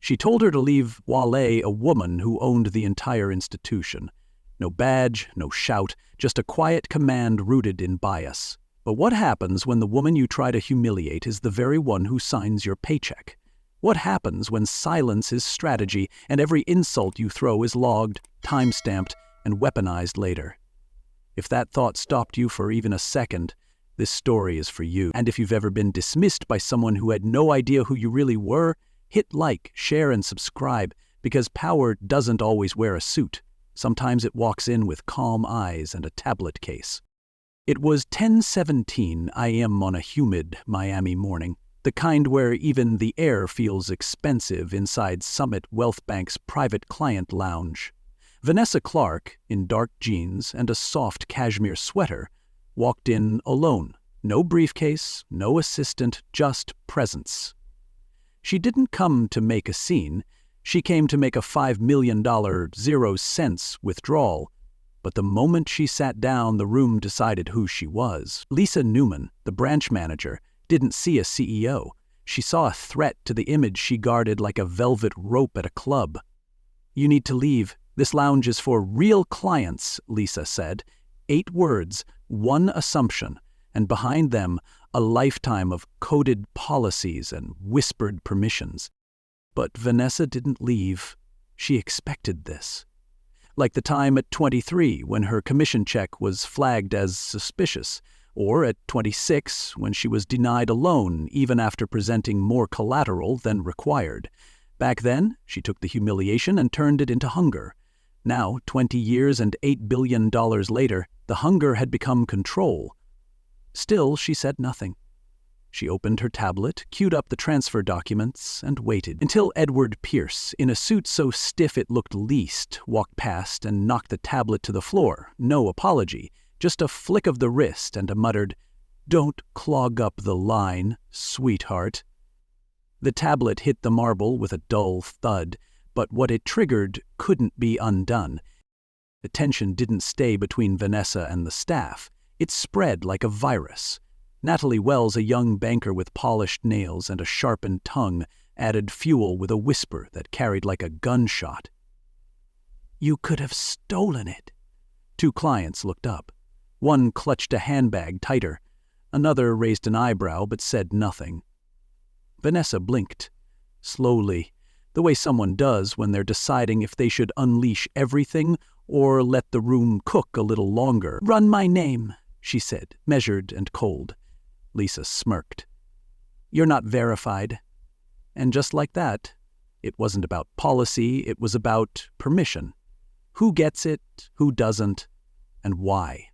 She told her to leave Wale, a woman who owned the entire institution. No badge, no shout, just a quiet command rooted in bias. But what happens when the woman you try to humiliate is the very one who signs your paycheck? What happens when silence is strategy and every insult you throw is logged, time-stamped, and weaponized later? If that thought stopped you for even a second, this story is for you. And if you've ever been dismissed by someone who had no idea who you really were, hit like, share, and subscribe, because power doesn't always wear a suit. Sometimes it walks in with calm eyes and a tablet case. It was 10:17 a.m. on a humid Miami morning, the kind where even the air feels expensive inside Summit Wealth Bank's private client lounge. Vanessa Clark, in dark jeans and a soft cashmere sweater, walked in alone. No briefcase, no assistant, just presence. She didn't come to make a scene. She came to make a $5 million 0 cents withdrawal. But the moment she sat down, the room decided who she was. Lisa Newman, the branch manager, didn't see a CEO. She saw a threat to the image she guarded like a velvet rope at a club. "You need to leave. This lounge is for real clients," Lisa said. 8 words, one assumption, and behind them, a lifetime of coded policies and whispered permissions. But Vanessa didn't leave. She expected this. Like the time at 23 when her commission check was flagged as suspicious, or at 26 when she was denied a loan even after presenting more collateral than required. Back then, she took the humiliation and turned it into hunger. Now, 20 years and $8 billion later, the hunger had become control. Still, she said nothing. She opened her tablet, queued up the transfer documents, and waited until Edward Pierce, in a suit so stiff it looked leased, walked past and knocked the tablet to the floor. No apology, just a flick of the wrist and a muttered, "Don't clog up the line, sweetheart." The tablet hit the marble with a dull thud, but what it triggered couldn't be undone. The tension didn't stay between Vanessa and the staff. It spread like a virus. Natalie Wells, a young banker with polished nails and a sharpened tongue, added fuel with a whisper that carried like a gunshot. "You could have stolen it." 2 clients looked up. One clutched a handbag tighter. Another raised an eyebrow but said nothing. Vanessa blinked. Slowly, the way someone does when they're deciding if they should unleash everything or let the room cook a little longer. "Run my name," she said, measured and cold. Lisa smirked. "You're not verified." And just like that, it wasn't about policy, it was about permission. Who gets it, who doesn't, and why.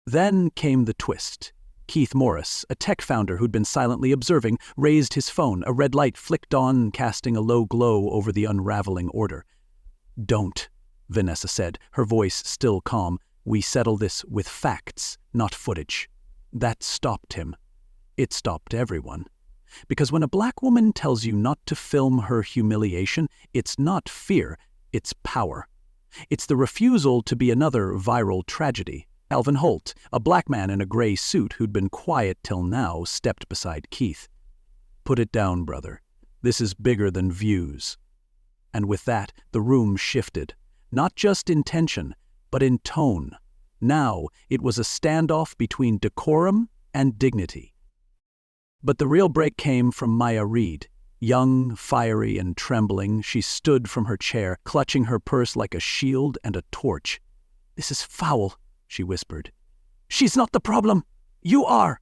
Then came the twist. Keith Morris, a tech founder who'd been silently observing, raised his phone. A red light flicked on, casting a low glow over the unraveling order. "Don't," Vanessa said, her voice still calm. "We settle this with facts, not footage." That stopped him. It stopped everyone. Because when a black woman tells you not to film her humiliation, it's not fear, it's power. It's the refusal to be another viral tragedy. Alvin Holt, a black man in a gray suit who'd been quiet till now, stepped beside Keith. "Put it down, brother. This is bigger than views." And with that, the room shifted. Not just in tension, but in tone. Now, it was a standoff between decorum and dignity. But the real break came from Maya Reed. Young, fiery, and trembling, she stood from her chair, clutching her purse like a shield and a torch. "This is foul," she whispered. "She's not the problem. You are."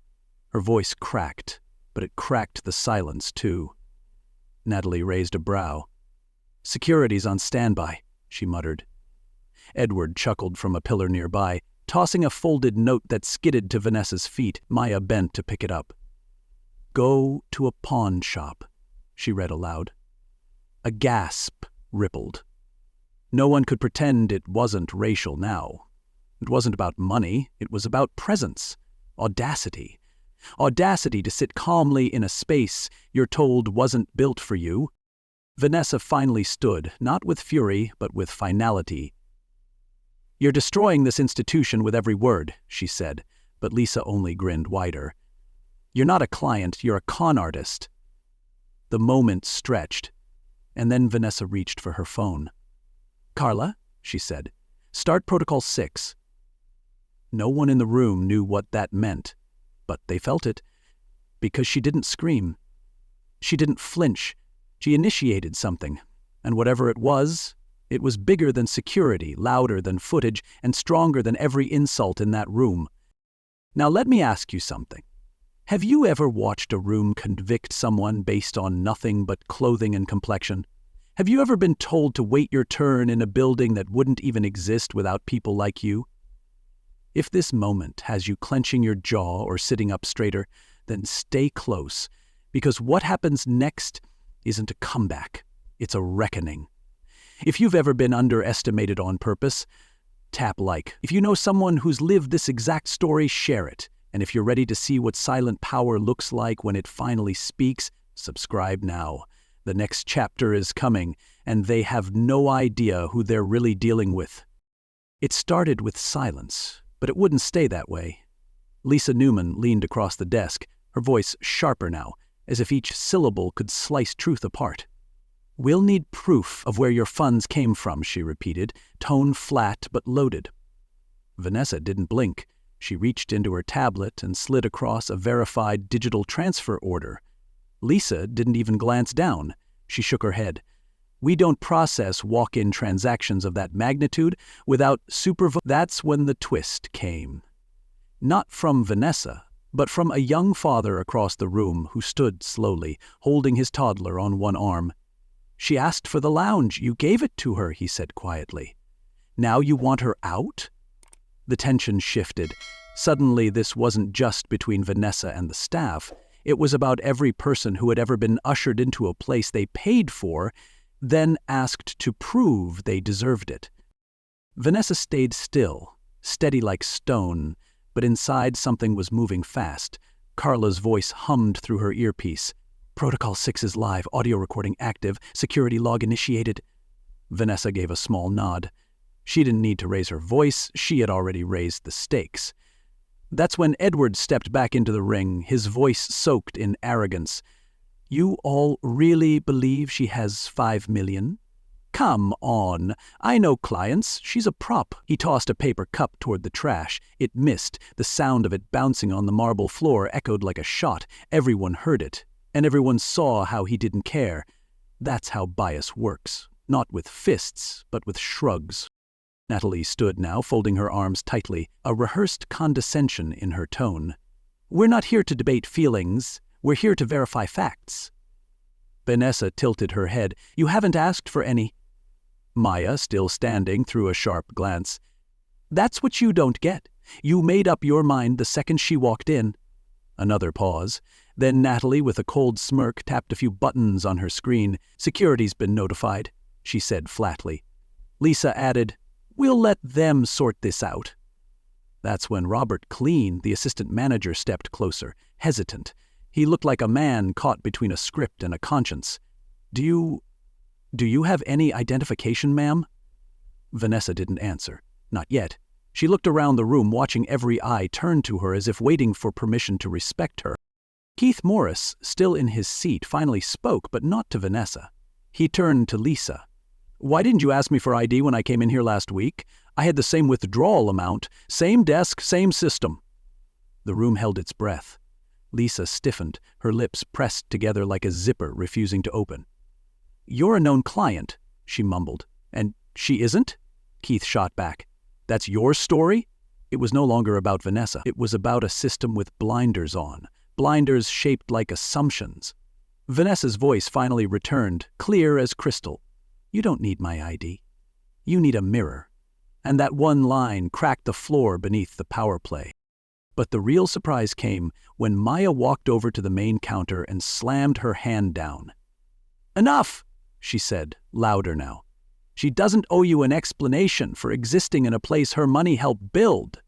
Her voice cracked, but it cracked the silence too. Natalie raised a brow. "Security's on standby," she muttered. Edward chuckled from a pillar nearby, tossing a folded note that skidded to Vanessa's feet. Maya bent to pick it up. "Go to a pawn shop," she read aloud. A gasp rippled. No one could pretend it wasn't racial now. It wasn't about money, it was about presence, audacity. Audacity to sit calmly in a space you're told wasn't built for you. Vanessa finally stood, not with fury, but with finality. "You're destroying this institution with every word," she said, but Lisa only grinned wider. "You're not a client, you're a con artist." The moment stretched. and then Vanessa reached for her phone. "Carla," she said, "start Protocol 6. No one in the room knew what that meant, but they felt it, because she didn't scream. She didn't flinch. She initiated something, and whatever it was bigger than security, louder than footage, and stronger than every insult in that room. Now let me ask you something. Have you ever watched a room convict someone based on nothing but clothing and complexion? Have you ever been told to wait your turn in a building that wouldn't even exist without people like you? If this moment has you clenching your jaw or sitting up straighter, then stay close, because what happens next isn't a comeback, it's a reckoning. If you've ever been underestimated on purpose, tap like. If you know someone who's lived this exact story, share it. And if you're ready to see what silent power looks like when it finally speaks, subscribe now. The next chapter is coming, and they have no idea who they're really dealing with. It started with silence, but it wouldn't stay that way. Lisa Newman leaned across the desk, her voice sharper now, as if each syllable could slice truth apart. "We'll need proof of where your funds came from," she repeated, tone flat but loaded. Vanessa didn't blink. She reached into her tablet and slid across a verified digital transfer order. Lisa didn't even glance down. She shook her head. "We don't process walk-in transactions of that magnitude without supervision." That's when the twist came. Not from Vanessa, but from a young father across the room who stood slowly, holding his toddler on one arm. "She asked for the lounge. You gave it to her," he said quietly. "Now you want her out?" The tension shifted. Suddenly, this wasn't just between Vanessa and the staff. It was about every person who had ever been ushered into a place they paid for, then asked to prove they deserved it. Vanessa stayed still, steady like stone, but inside something was moving fast. Carla's voice hummed through her earpiece. "Protocol 6 is live, audio recording active, security log initiated." Vanessa gave a small nod. She didn't need to raise her voice, she had already raised the stakes. That's when Edward stepped back into the ring, his voice soaked in arrogance. "You all really believe she has 5 million? Come on, I know clients, she's a prop." He tossed a paper cup toward the trash. It missed. The sound of it bouncing on the marble floor echoed like a shot. Everyone heard it, and everyone saw how he didn't care. That's how bias works, not with fists, but with shrugs. Natalie stood now, folding her arms tightly, a rehearsed condescension in her tone. "We're not here to debate feelings, we're here to verify facts." Vanessa tilted her head. "You haven't asked for any." Maya, still standing, threw a sharp glance. "That's what you don't get. You made up your mind the second she walked in." Another pause. Then Natalie, with a cold smirk, tapped a few buttons on her screen. "Security's been notified," she said flatly. Lisa added, "We'll let them sort this out." That's when Robert Clean, the assistant manager, stepped closer, hesitant. He looked like a man caught between a script and a conscience. Do you have any identification, ma'am?" Vanessa didn't answer. Not yet. She looked around the room, watching every eye turn to her as if waiting for permission to respect her. Keith Morris, still in his seat, finally spoke, but not to Vanessa. He turned to Lisa. "Why didn't you ask me for ID when I came in here last week? I had the same withdrawal amount, same desk, same system." The room held its breath. Lisa stiffened, her lips pressed together like a zipper refusing to open. "You're a known client," she mumbled. "And she isn't?" Keith shot back. "That's your story?" It was no longer about Vanessa. It was about a system with blinders on, blinders shaped like assumptions. Vanessa's voice finally returned, clear as crystal. "You don't need my ID. You need a mirror." And that one line cracked the floor beneath the power play. But the real surprise came when Maya walked over to the main counter and slammed her hand down. "Enough!" she said, louder now. "She doesn't owe you an explanation for existing in a place her money helped build."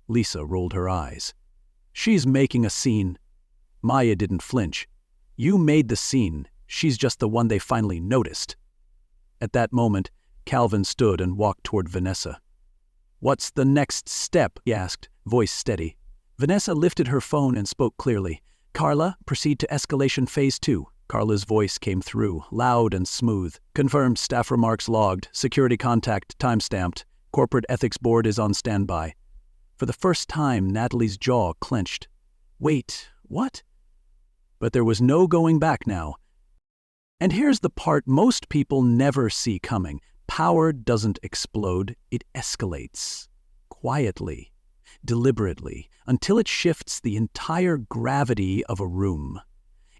Lisa rolled her eyes. "She's making a scene." Maya didn't flinch. "You made the scene. She's just the one they finally noticed." At that moment, Calvin stood and walked toward Vanessa. "What's the next step?" he asked, voice steady. Vanessa lifted her phone and spoke clearly. "Carla, proceed to escalation phase 2. Carla's voice came through, loud and smooth. Confirmed, staff remarks logged, security contact time-stamped, corporate ethics board is on standby. For the first time, Natalie's jaw clenched. Wait, what? But there was no going back now. And here's the part most people never see coming. Power doesn't explode, it escalates. Quietly, deliberately, until it shifts the entire gravity of a room.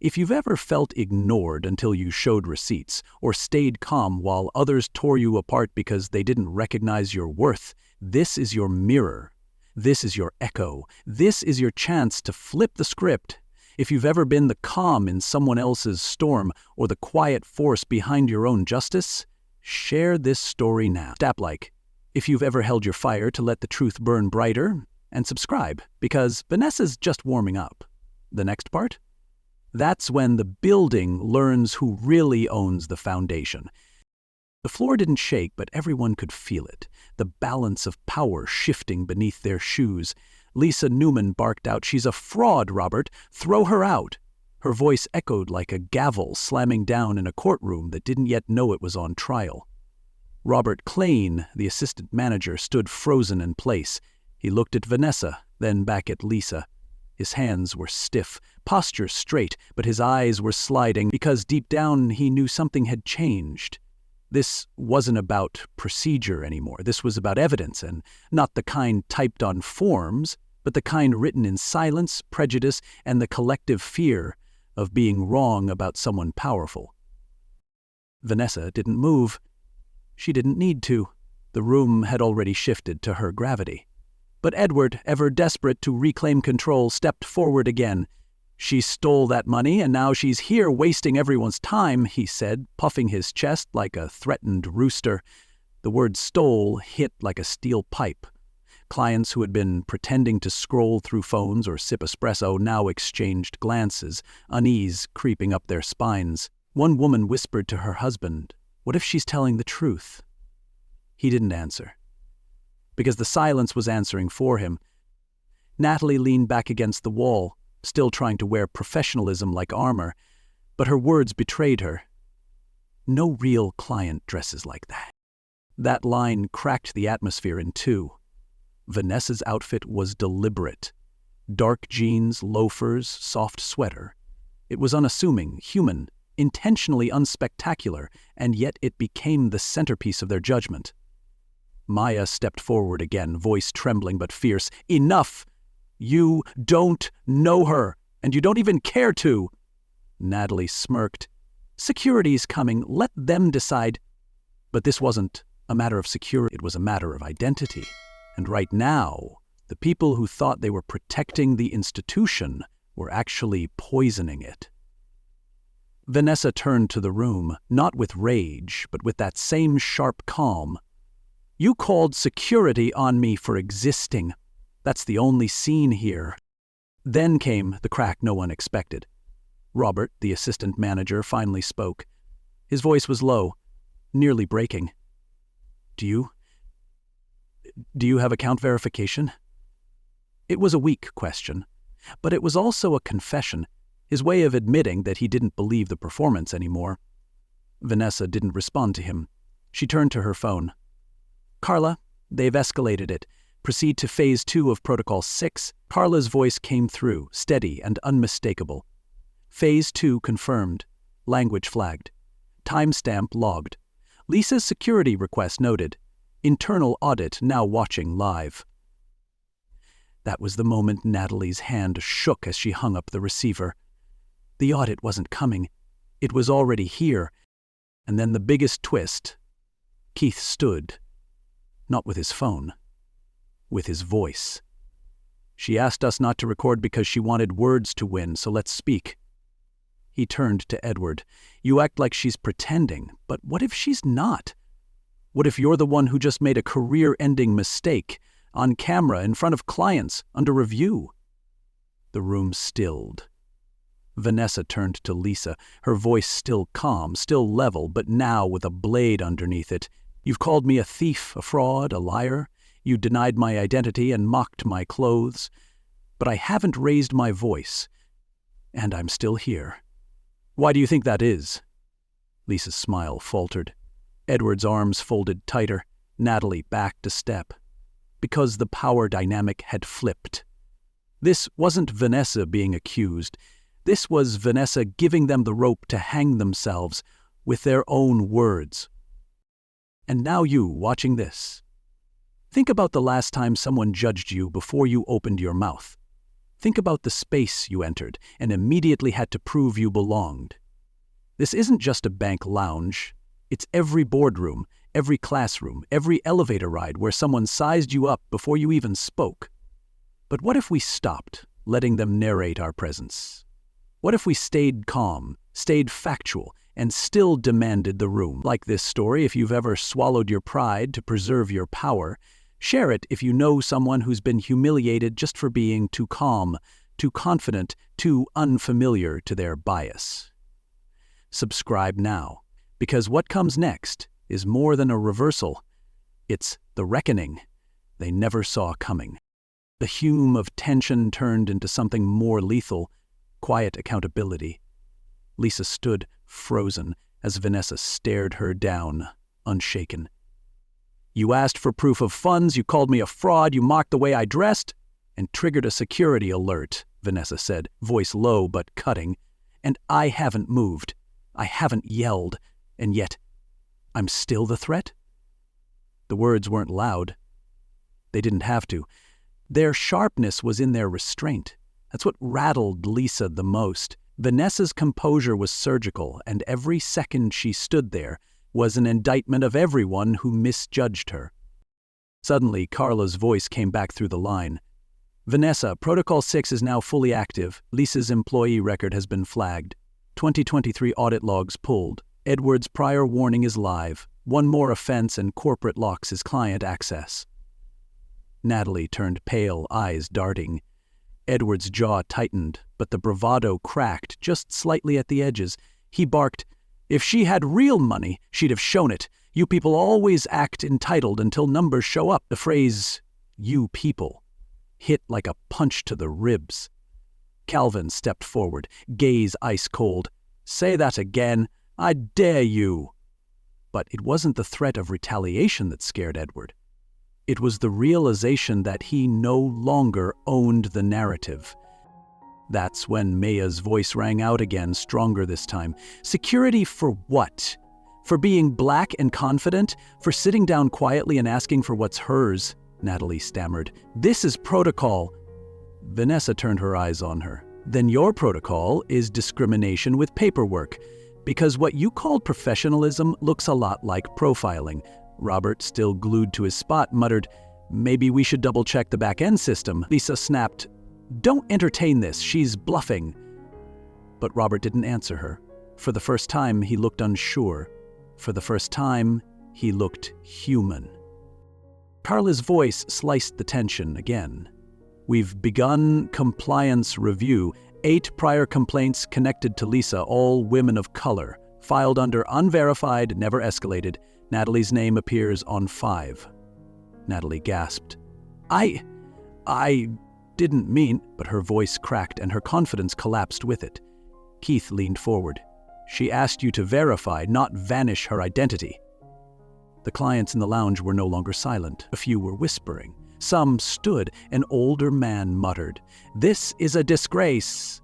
If you've ever felt ignored until you showed receipts, or stayed calm while others tore you apart because they didn't recognize your worth, this is your mirror. This is your echo. This is your chance to flip the script. If you've ever been the calm in someone else's storm, or the quiet force behind your own justice, share this story now. Tap like if you've ever held your fire to let the truth burn brighter, and subscribe, because Vanessa's just warming up. The next part? That's when the building learns who really owns the foundation. The floor didn't shake, but everyone could feel it, the balance of power shifting beneath their shoes. Lisa Newman barked out, "She's a fraud, Robert. Throw her out." Her voice echoed like a gavel slamming down in a courtroom that didn't yet know it was on trial. Robert Klain, the assistant manager, stood frozen in place. He looked at Vanessa, then back at Lisa. His hands were stiff, posture straight, but his eyes were sliding because deep down he knew something had changed. This wasn't about procedure anymore. This was about evidence, and not the kind typed on forms, but the kind written in silence, prejudice, and the collective fear of being wrong about someone powerful. Vanessa didn't move. She didn't need to. The room had already shifted to her gravity. But Edward, ever desperate to reclaim control, stepped forward again. "She stole that money, and now she's here wasting everyone's time," he said, puffing his chest like a threatened rooster. The word stole hit like a steel pipe. Clients who had been pretending to scroll through phones or sip espresso now exchanged glances, unease creeping up their spines. One woman whispered to her husband, "What if she's telling the truth?" He didn't answer, because the silence was answering for him. Natalie leaned back against the wall, still trying to wear professionalism like armor, but her words betrayed her. No real client dresses like that. That line cracked the atmosphere in two. Vanessa's outfit was deliberate. Dark jeans, loafers, soft sweater. It was unassuming, human, intentionally unspectacular, and yet it became the centerpiece of their judgment. Maya stepped forward again, voice trembling but fierce. "Enough! You don't know her, and you don't even care to." Natalie smirked. "Security's coming. Let them decide." But this wasn't a matter of security. It was a matter of identity. And right now, the people who thought they were protecting the institution were actually poisoning it. Vanessa turned to the room, not with rage, but with that same sharp calm. "You called security on me for existing. That's the only scene here." Then came the crack no one expected. Robert, the assistant manager, finally spoke. His voice was low, nearly breaking. Do you have account verification?" It was a weak question, but it was also a confession, his way of admitting that he didn't believe the performance anymore. Vanessa didn't respond to him. She turned to her phone. "Carla, they've escalated it. Proceed to Phase 2 of Protocol 6. Carla's voice came through, steady and unmistakable. Phase 2 confirmed. Language flagged. Timestamp logged. Lisa's security request noted. Internal audit now watching live. That was the moment Natalie's hand shook as she hung up the receiver. The audit wasn't coming. It was already here. And then the biggest twist. Keith stood. Not with his phone. With his voice. "She asked us not to record because she wanted words to win, so let's speak." He turned to Edward. "You act like she's pretending, but what if she's not? What if you're the one who just made a career-ending mistake, on camera, in front of clients, under review?" The room stilled. Vanessa turned to Lisa, her voice still calm, still level, but now with a blade underneath it. "You've called me a thief, a fraud, a liar. You denied my identity and mocked my clothes. But I haven't raised my voice, and I'm still here. Why do you think that is? Lisa's smile faltered. Edward's arms folded tighter. Natalie backed a step. Because the power dynamic had flipped. This wasn't Vanessa being accused. This was Vanessa giving them the rope to hang themselves with their own words. And now you, watching this. Think about the last time someone judged you before you opened your mouth. Think about the space you entered and immediately had to prove you belonged. This isn't just a bank lounge. It's every boardroom, every classroom, every elevator ride where someone sized you up before you even spoke. But what if we stopped letting them narrate our presence? What if we stayed calm, stayed factual, and still demanded the room? Like this story, if you've ever swallowed your pride to preserve your power, share it if you know someone who's been humiliated just for being too calm, too confident, too unfamiliar to their bias. Subscribe now, because what comes next is more than a reversal. It's the reckoning they never saw coming. The fume of tension turned into something more lethal, quiet accountability. Lisa stood frozen as Vanessa stared her down, unshaken. You asked for proof of funds, you called me a fraud, you mocked the way I dressed, and triggered a security alert, Vanessa said, voice low but cutting. And I haven't moved. I haven't yelled. And yet, I'm still the threat? The words weren't loud. They didn't have to. Their sharpness was in their restraint. That's what rattled Lisa the most. Vanessa's composure was surgical, and every second she stood there was an indictment of everyone who misjudged her. Suddenly, Carla's voice came back through the line. Vanessa, Protocol 6 is now fully active. Lisa's employee record has been flagged. 2023 audit logs pulled. Edward's prior warning is live. One more offense and corporate locks his client access. Natalie turned pale, eyes darting. Edward's jaw tightened, but the bravado cracked just slightly at the edges. He barked, "If she had real money, she'd have shown it. You people always act entitled until numbers show up." The phrase, "you people," hit like a punch to the ribs. Calvin stepped forward, gaze ice cold. "Say that again. I dare you." But it wasn't the threat of retaliation that scared Edward. It was the realization that he no longer owned the narrative. That's when Maya's voice rang out again, stronger this time. Security for what? For being black and confident? For sitting down quietly and asking for what's hers? Natalie stammered. "This is protocol." Vanessa turned her eyes on her. "Then your protocol is discrimination with paperwork. Because what you called professionalism looks a lot like profiling." Robert, still glued to his spot, muttered, "Maybe we should double-check the back-end system." Lisa snapped, "Don't entertain this, she's bluffing." But Robert didn't answer her. For the first time, he looked unsure. For the first time, he looked human. Carla's voice sliced the tension again. "We've begun compliance review. 8 prior complaints connected to Lisa, all women of color. Filed under unverified, never escalated. Natalie's name appears on 5. Natalie gasped. I didn't mean," but her voice cracked and her confidence collapsed with it. Keith leaned forward. "She asked you to verify, not vanish her identity." The clients in the lounge were no longer silent. A few were whispering. Some stood. An older man muttered, "This is a disgrace."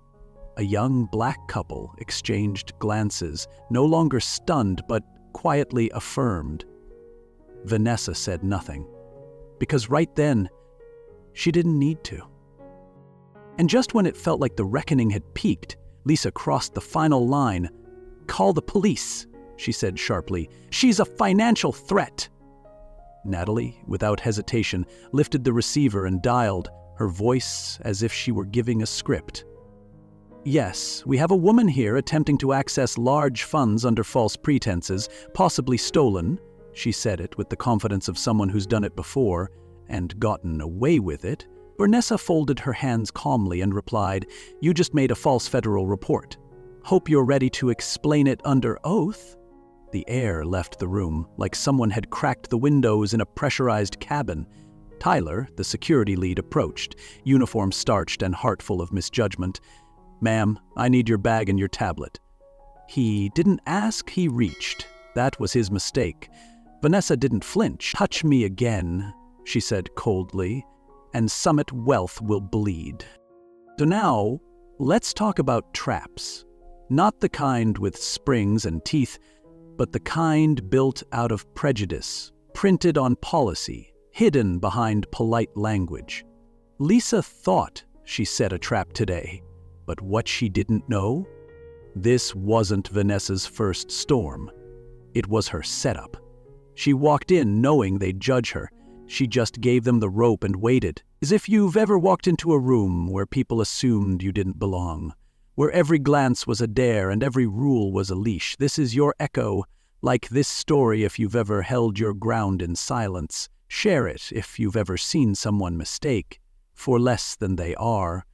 A young black couple exchanged glances, no longer stunned but quietly affirmed. Vanessa said nothing, because right then, she didn't need to. And just when it felt like the reckoning had peaked, Lisa crossed the final line. "Call the police," she said sharply. "She's a financial threat." Natalie, without hesitation, lifted the receiver and dialed, her voice as if she were giving a script. "Yes, we have a woman here attempting to access large funds under false pretenses, possibly stolen." She said it with the confidence of someone who's done it before and gotten away with it. Vanessa folded her hands calmly and replied, "You just made a false federal report. Hope you're ready to explain it under oath." The air left the room, like someone had cracked the windows in a pressurized cabin. Tyler, the security lead, approached, uniform starched and heart full of misjudgment. "Ma'am, I need your bag and your tablet." He didn't ask, he reached. That was his mistake. Vanessa didn't flinch. "Touch me again," she said coldly, "and Summit Wealth will bleed." So now, let's talk about traps. Not the kind with springs and teeth, but the kind built out of prejudice, printed on policy, hidden behind polite language. Lisa thought she set a trap today, but what she didn't know? This wasn't Vanessa's first storm. It was her setup. She walked in knowing they'd judge her. She just gave them the rope and waited, as if you've ever walked into a room where people assumed you didn't belong, where every glance was a dare and every rule was a leash. This is your echo, like this story if you've ever held your ground in silence. Share it if you've ever seen someone mistake for less than they are.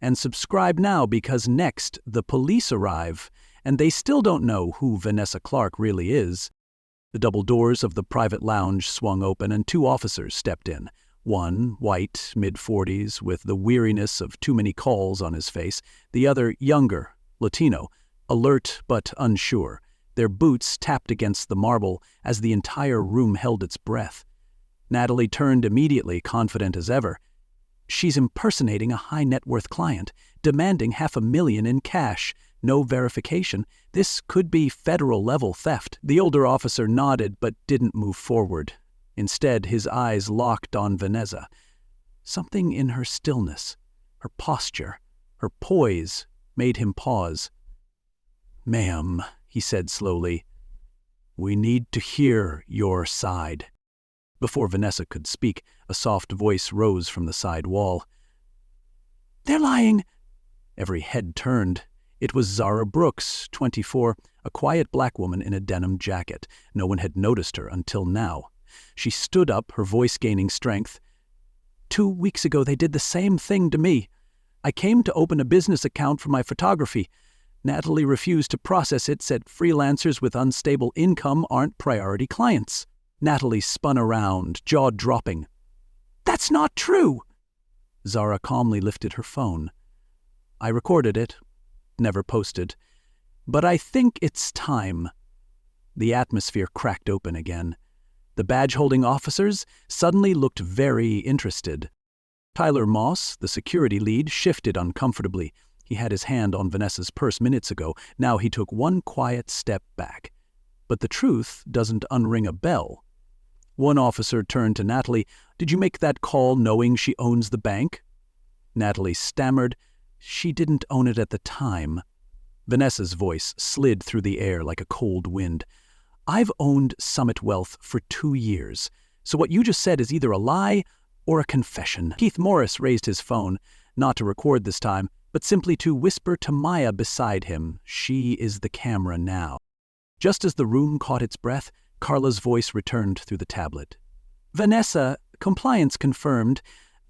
And subscribe now, because next the police arrive, and they still don't know who Vanessa Clark really is. The double doors of the private lounge swung open and two officers stepped in. One, white, mid-40s, with the weariness of too many calls on his face. The other, younger, Latino, alert but unsure. Their boots tapped against the marble as the entire room held its breath. Natalie turned immediately, confident as ever. She's impersonating a high-net-worth client, demanding $500,000 in cash. No verification. This could be federal-level theft. The older officer nodded but didn't move forward. Instead, his eyes locked on Vanessa. Something in her stillness, her posture, her poise, made him pause. "Ma'am," he said slowly, "we need to hear your side." Before Vanessa could speak, a soft voice rose from the side wall. "They're lying!" Every head turned. It was Zara Brooks, 24, a quiet black woman in a denim jacket. No one had noticed her until now. She stood up, her voice gaining strength. "2 weeks ago they did the same thing to me. I came to open a business account for my photography. Natalie refused to process it, said freelancers with unstable income aren't priority clients." Natalie spun around, jaw dropping. "That's not true!" Zara calmly lifted her phone. "I recorded it. Never posted. But I think it's time." The atmosphere cracked open again. The badge-holding officers suddenly looked very interested. Tyler Moss, the security lead, shifted uncomfortably. He had his hand on Vanessa's purse minutes ago. Now he took one quiet step back. But the truth doesn't unring a bell. One officer turned to Natalie. "Did you make that call knowing she owns the bank?" Natalie stammered. She didn't own it at the time. Vanessa's voice slid through the air like a cold wind. "I've owned Summit Wealth for 2 years, so what you just said is either a lie or a confession." Keith Morris raised his phone, not to record this time, but simply to whisper to Maya beside him. She is the camera now. Just as the room caught its breath, Carla's voice returned through the tablet. "Vanessa, compliance confirmed.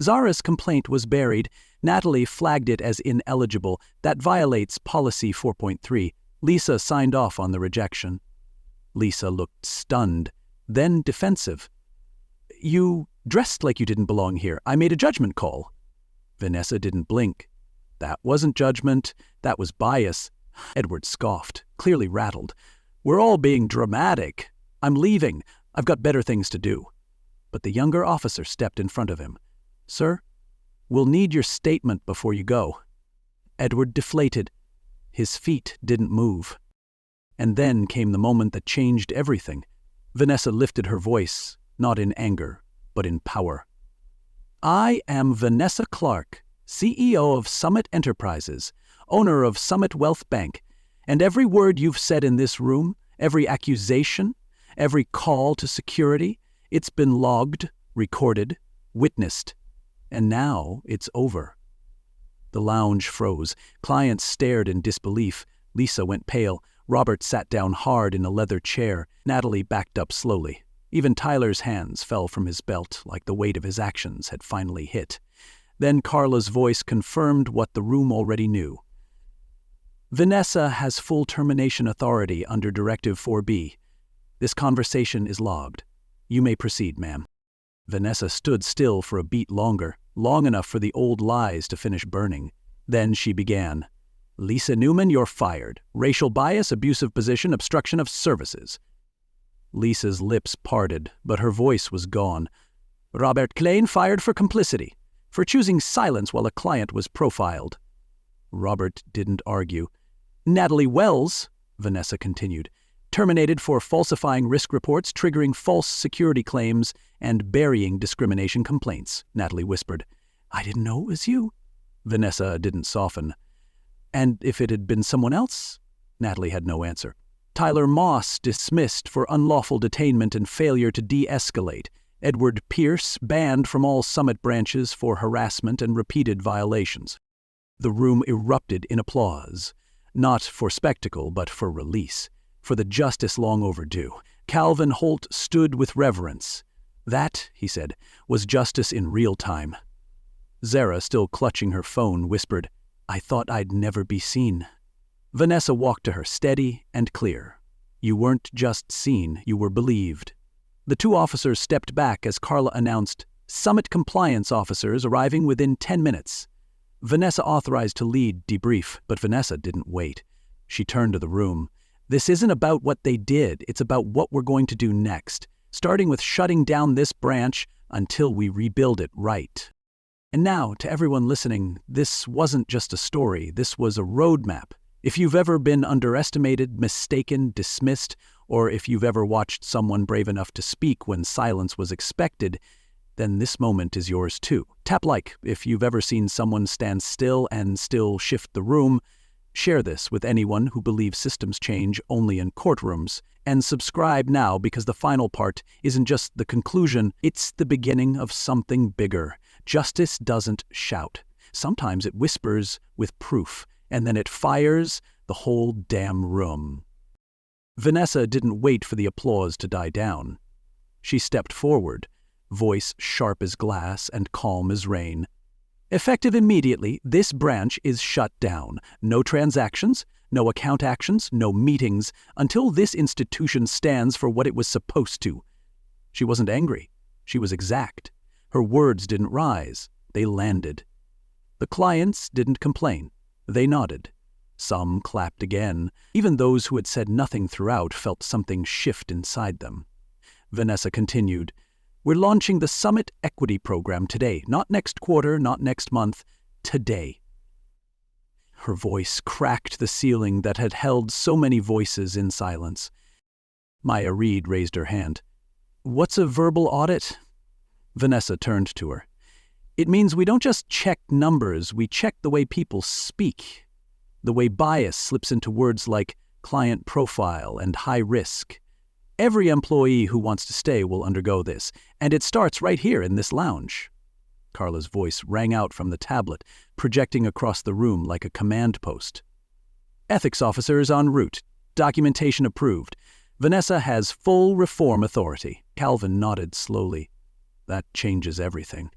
Zara's complaint was buried. Natalie flagged it as ineligible. That violates Policy 4.3. Lisa signed off on the rejection." Lisa looked stunned, then defensive. "You dressed like you didn't belong here. I made a judgment call." Vanessa didn't blink. "That wasn't judgment. That was bias." Edward scoffed, clearly rattled. "We're all being dramatic. I'm leaving. I've got better things to do." But the younger officer stepped in front of him. "Sir, we'll need your statement before you go." Edward deflated. His feet didn't move. And then came the moment that changed everything. Vanessa lifted her voice, not in anger, but in power. "I am Vanessa Clark, CEO of Summit Enterprises, owner of Summit Wealth Bank, and every word you've said in this room, every accusation, every call to security, it's been logged, recorded, witnessed, and now it's over." The lounge froze. Clients stared in disbelief. Lisa went pale. Robert sat down hard in a leather chair. Natalie backed up slowly. Even Tyler's hands fell from his belt like the weight of his actions had finally hit. Then Carla's voice confirmed what the room already knew. "Vanessa has full termination authority under Directive 4B. This conversation is logged. You may proceed, ma'am." Vanessa stood still for a beat longer, long enough for the old lies to finish burning. Then she began. Lisa Newman, you're fired. Racial bias, abusive position, obstruction of services. Lisa's lips parted, but her voice was gone. Robert Klein fired for complicity, for choosing silence while a client was profiled. Robert didn't argue. Natalie Wells, Vanessa continued, terminated for falsifying risk reports, triggering false security claims, and burying discrimination complaints, Natalie whispered. I didn't know it was you. Vanessa didn't soften. And if it had been someone else? Natalie had no answer. Tyler Moss dismissed for unlawful detainment and failure to de-escalate. Edward Pierce banned from all summit branches for harassment and repeated violations. The room erupted in applause, not for spectacle but for release, for the justice long overdue. Calvin Holt stood with reverence. That, he said, was justice in real time. Zara, still clutching her phone, whispered, I thought I'd never be seen. Vanessa walked to her, steady and clear. You weren't just seen, you were believed. The two officers stepped back as Carla announced, Summit compliance officers arriving within 10 minutes. Vanessa authorized to lead debrief, but Vanessa didn't wait. She turned to the room. This isn't about what they did, it's about what we're going to do next, starting with shutting down this branch until we rebuild it right. And now, to everyone listening, this wasn't just a story, this was a roadmap. If you've ever been underestimated, mistaken, dismissed, or if you've ever watched someone brave enough to speak when silence was expected, then this moment is yours too. Tap like if you've ever seen someone stand still and still shift the room. Share this with anyone who believes systems change only in courtrooms. And subscribe now because the final part isn't just the conclusion, it's the beginning of something bigger. Justice doesn't shout. Sometimes it whispers with proof, and then it fires the whole damn room. Vanessa didn't wait for the applause to die down. She stepped forward, voice sharp as glass and calm as rain. Effective immediately, this branch is shut down. No transactions, no account actions, no meetings, until this institution stands for what it was supposed to. She wasn't angry. She was exact. Her words didn't rise. They landed. The clients didn't complain. They nodded. Some clapped again. Even those who had said nothing throughout felt something shift inside them. Vanessa continued, We're launching the Summit Equity Program today. Not next quarter, not next month. Today. Her voice cracked the ceiling that had held so many voices in silence. Maya Reed raised her hand. What's a verbal audit? Vanessa turned to her. It means we don't just check numbers, we check the way people speak. The way bias slips into words like client profile and high risk. Every employee who wants to stay will undergo this, and it starts right here in this lounge. Carla's voice rang out from the tablet, projecting across the room like a command post. Ethics officers en route. Documentation approved. Vanessa has full reform authority. Calvin nodded slowly. That changes everything.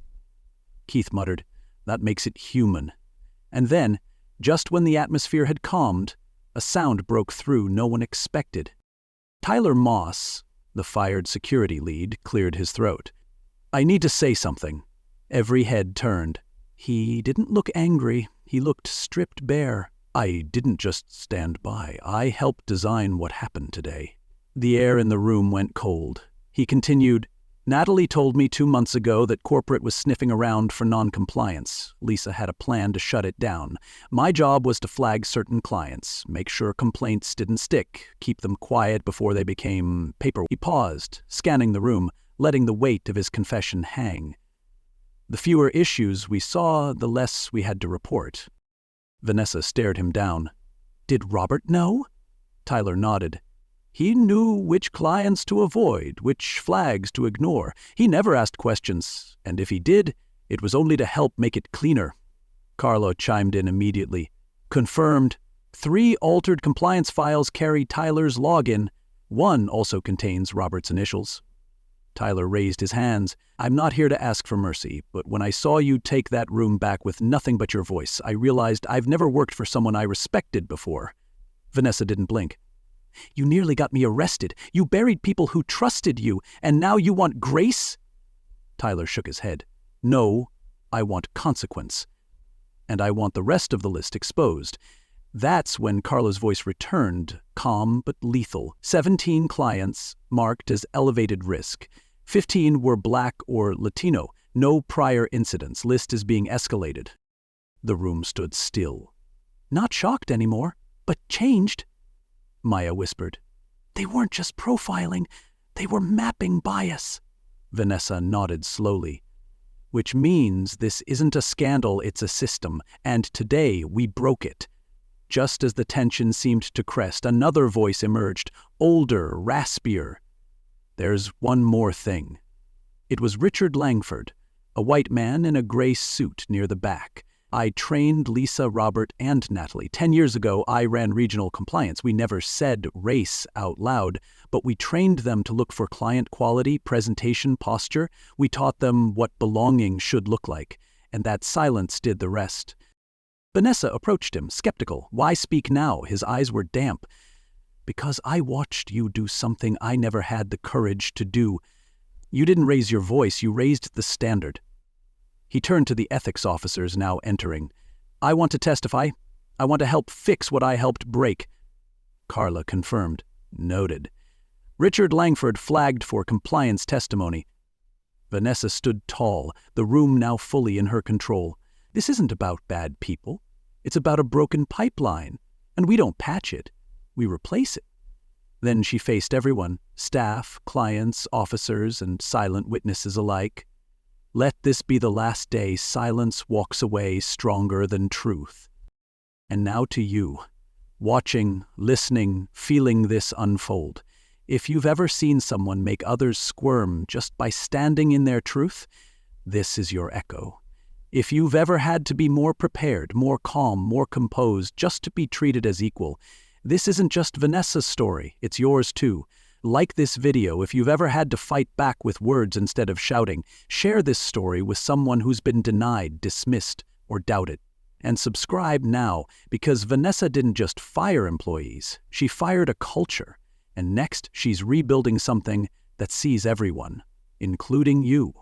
Keith muttered, That makes it human. And then, just when the atmosphere had calmed, a sound broke through no one expected. Tyler Moss, the fired security lead, cleared his throat. I need to say something. Every head turned. He didn't look angry. He looked stripped bare. I didn't just stand by. I helped design what happened today. The air in the room went cold. He continued, Natalie told me 2 months ago that corporate was sniffing around for non-compliance. Lisa had a plan to shut it down. My job was to flag certain clients, make sure complaints didn't stick, keep them quiet before they became paper. He paused, scanning the room, letting the weight of his confession hang. The fewer issues we saw, the less we had to report. Vanessa stared him down. Did Robert know? Tyler nodded. He knew which clients to avoid, which flags to ignore. He never asked questions, and if he did, it was only to help make it cleaner. Carlo chimed in immediately. Confirmed. 3 altered compliance files carry Tyler's login. 1 also contains Robert's initials. Tyler raised his hands. I'm not here to ask for mercy, but when I saw you take that room back with nothing but your voice, I realized I've never worked for someone I respected before. Vanessa didn't blink. You nearly got me arrested. You buried people who trusted you, and now you want grace? Tyler shook his head. No, I want consequence. And I want the rest of the list exposed. That's when Carla's voice returned, calm but lethal. 17 clients marked as elevated risk. 15 were Black or Latino. No prior incidents. List is being escalated. The room stood still. Not shocked anymore, but changed, Maya whispered. They weren't just profiling, they were mapping bias. Vanessa nodded slowly. Which means this isn't a scandal, it's a system, and today we broke it. Just as the tension seemed to crest, another voice emerged, older, raspier. There's one more thing. It was Richard Langford, a white man in a gray suit near the back. I trained Lisa, Robert, and Natalie. 10 years ago, I ran regional compliance. We never said race out loud, but we trained them to look for client quality, presentation, posture. We taught them what belonging should look like, and that silence did the rest. Vanessa approached him, skeptical. Why speak now? His eyes were damp. Because I watched you do something I never had the courage to do. You didn't raise your voice, you raised the standard. He turned to the ethics officers now entering. I want to testify. I want to help fix what I helped break. Carla confirmed. Noted. Richard Langford flagged for compliance testimony. Vanessa stood tall, the room now fully in her control. This isn't about bad people. It's about a broken pipeline. And we don't patch it. We replace it. Then she faced everyone, staff, clients, officers, and silent witnesses alike. Let this be the last day silence walks away stronger than truth. And now to you, watching, listening, feeling this unfold. If you've ever seen someone make others squirm just by standing in their truth, this is your echo. If you've ever had to be more prepared, more calm, more composed, just to be treated as equal, this isn't just Vanessa's story, it's yours too. Like this video if you've ever had to fight back with words instead of shouting. Share this story with someone who's been denied, dismissed, or doubted. And subscribe now, because Vanessa didn't just fire employees, she fired a culture. And next, she's rebuilding something that sees everyone, including you.